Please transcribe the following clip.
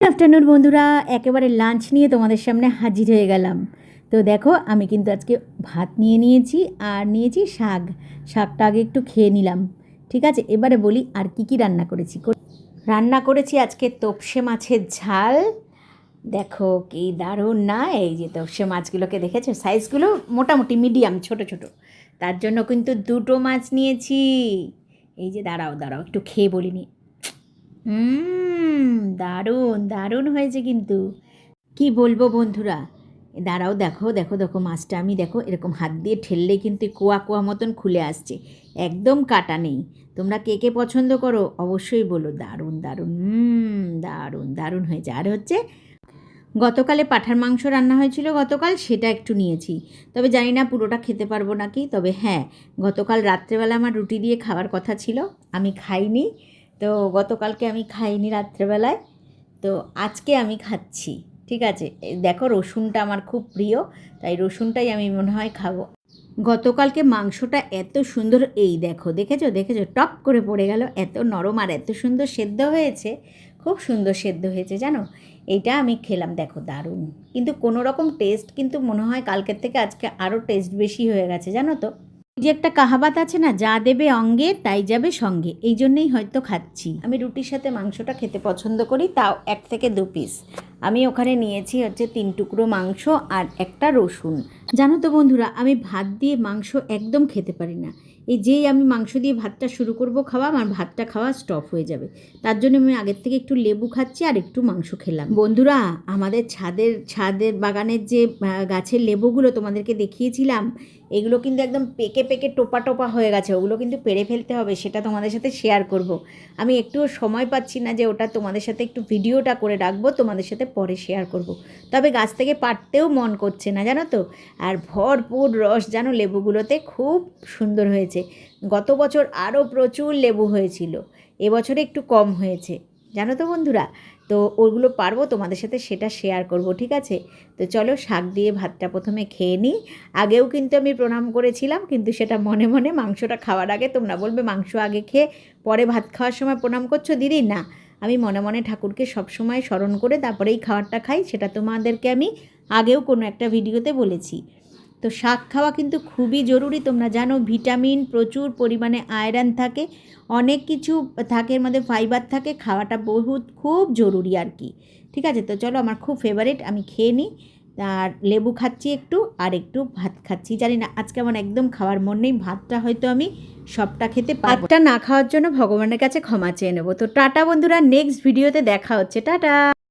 Afternoon বন্ধুরা, একেবারে lunch নিয়ে তোমাদের সামনে হাজির হয়ে গেলাম। তো দেখো, আমি কিন্তু আজকে ভাত নিয়ে নিয়েছি আর নিয়েছি শাকটা আগে একটু খেয়ে নিলাম। ঠিক আছে, এবারে বলি আর কি রান্না করেছি। রান্না করেছি আজকে তোপসে মাছের ঝাল। দেখো কি দারুণ না! এই যে তোপসে মাছগুলোকে দেখেছো, সাইজগুলো মোটামুটি মিডিয়াম ছোট ছোট। তার জন্য কিন্তু দুটো মাছ নিয়েছি। এই যে দাঁড়াও একটু খেয়ে বলিনি। দারুণ দারুণ হয়েছে কিন্তু, কি বলবো বন্ধুরা। দাঁড়াও, দেখো দেখো দেখো মাছটা আমি দেখো এরকম হাত দিয়ে ঠেললে কিন্তু কোয়া কোয়া মতন খুলে আসছে, একদম কাটা নেই। তোমরা কে কে পছন্দ করো অবশ্যই বলো। দারুণ দারুণ, দারুণ দারুণ হয়েছে। আর হচ্ছে গতকালে পাঁঠার মাংস রান্না হয়েছিল গতকাল, সেটা একটু নিয়েছি। তবে জানি না পুরোটা খেতে পারবো নাকি। তবে হ্যাঁ, গতকাল রাত্রেবেলা আমার রুটি দিয়ে খাওয়ার কথা ছিল, আমি খাইনি। তো গতকালকে আমি খাইনি রাত্রেবেলায়, তো আজকে আমি খাচ্ছি। ঠিক আছে, দেখো রসুনটা আমার খুব প্রিয়, তাই রসুনটাই আমি মনে হয় খাবো। গতকালকে মাংসটা এত সুন্দর, এই দেখো দেখেছো টপ করে পড়ে গেল, এত নরম আর এত সুন্দর সেদ্ধ হয়েছে, খুব সুন্দর সেদ্ধ হয়েছে জানো। এইটা আমি খেলাম, দেখো দারুণ। কিন্তু কোনো রকম টেস্ট কিন্তু মনে হয় কালকের থেকে আজকে আরও টেস্ট বেশি হয়ে গেছে জানো তো। এই যে একটা কাহাবাত আছে না, যা দেবে অঙ্গে তাই যাবে সঙ্গে, এই জন্যেই হয়তো খাচ্ছি। আমি রুটির সাথে মাংসটা খেতে পছন্দ করি, তাও 1 থেকে 2 পিস। আমি ওখানে নিয়েছি হচ্ছে 3 টুকরো মাংস আর একটা রসুন। জানো তো বন্ধুরা, আমি ভাত দিয়ে মাংস একদম খেতে পারি না। যেই আমি মাংস দিয়ে ভাতটা শুরু করব খাওয়া, আমার ভাতটা খাওয়া স্টপ হয়ে যাবে। তার জন্য আমি আগের থেকে একটু লেবু খাচ্ছি আর একটু মাংস খেলাম। বন্ধুরা, আমাদের ছাদের বাগানের যে গাছের লেবুগুলো তোমাদেরকে দেখিয়েছিলাম, এগুলো কিন্তু একদম পেকে পেকে টোপা টোপা হয়ে গেছে। ওগুলো কিন্তু পেড়ে ফেলতে হবে, সেটা তোমাদের সাথে শেয়ার করব। আমি একটুও সময় পাচ্ছি না যে ওটা তোমাদের সাথে একটু ভিডিওটা করে রাখবো, তোমাদের সাথে পরে শেয়ার করব। তবে গাছ থেকে পাড়তেও মন করছে না জানো তো। আর ভরপুর রস জানো লেবুগুলোতে, খুব সুন্দর হয়েছে। গত বছর আরও প্রচুর লেবু হয়েছিল, এবছরে একটু কম হয়েছে জানো তো বন্ধুরা। তো ওগুলো পারবো তোমাদের সাথে সেটা শেয়ার করব, ঠিক আছে। তো চলো শাক দিয়ে ভাতটা প্রথমে খেয়ে নিই। আগেও কিন্তু আমি প্রণাম করেছিলাম, কিন্তু সেটা মনে মনে, মাংসটা খাওয়ার আগে। তোমরা বলবে মাংস আগে খেয়ে পরে ভাত খাওয়ার সময় প্রণাম করছো দিদি, না, আমি মনে মনে ঠাকুরকে সবসময় স্মরণ করে তারপরেই খাবারটা খাই। সেটা তোমাদেরকে আমি আগেও কোনো একটা ভিডিওতে বলেছি। তো শাক খাওয়া কিন্তু খুবই জরুরি, তোমরা জানো। ভিটামিন, প্রচুর পরিমাণে আয়রন থাকে, অনেক কিছু থাকে এর মধ্যে, ফাইবার থাকে। খাওয়াটা খুব জরুরি আর কি। ঠিক আছে, তো চলো, আমার খুব ফেভারিট, আমি খেয়ে নিই। আর লেবু খাচ্ছি একটু, আর একটু ভাত খাচ্ছি। জানি না আজকে আমার একদম খাওয়ার মন নেই, ভাতটা হয়তো আমি সবটা খেতে পারবো। ভাতটা না খাওয়ার জন্য ভগবানের কাছে ক্ষমা চেয়ে নেবো। তো টাটা বন্ধুরা, নেক্সট ভিডিওতে দেখা হচ্ছে, টাটা।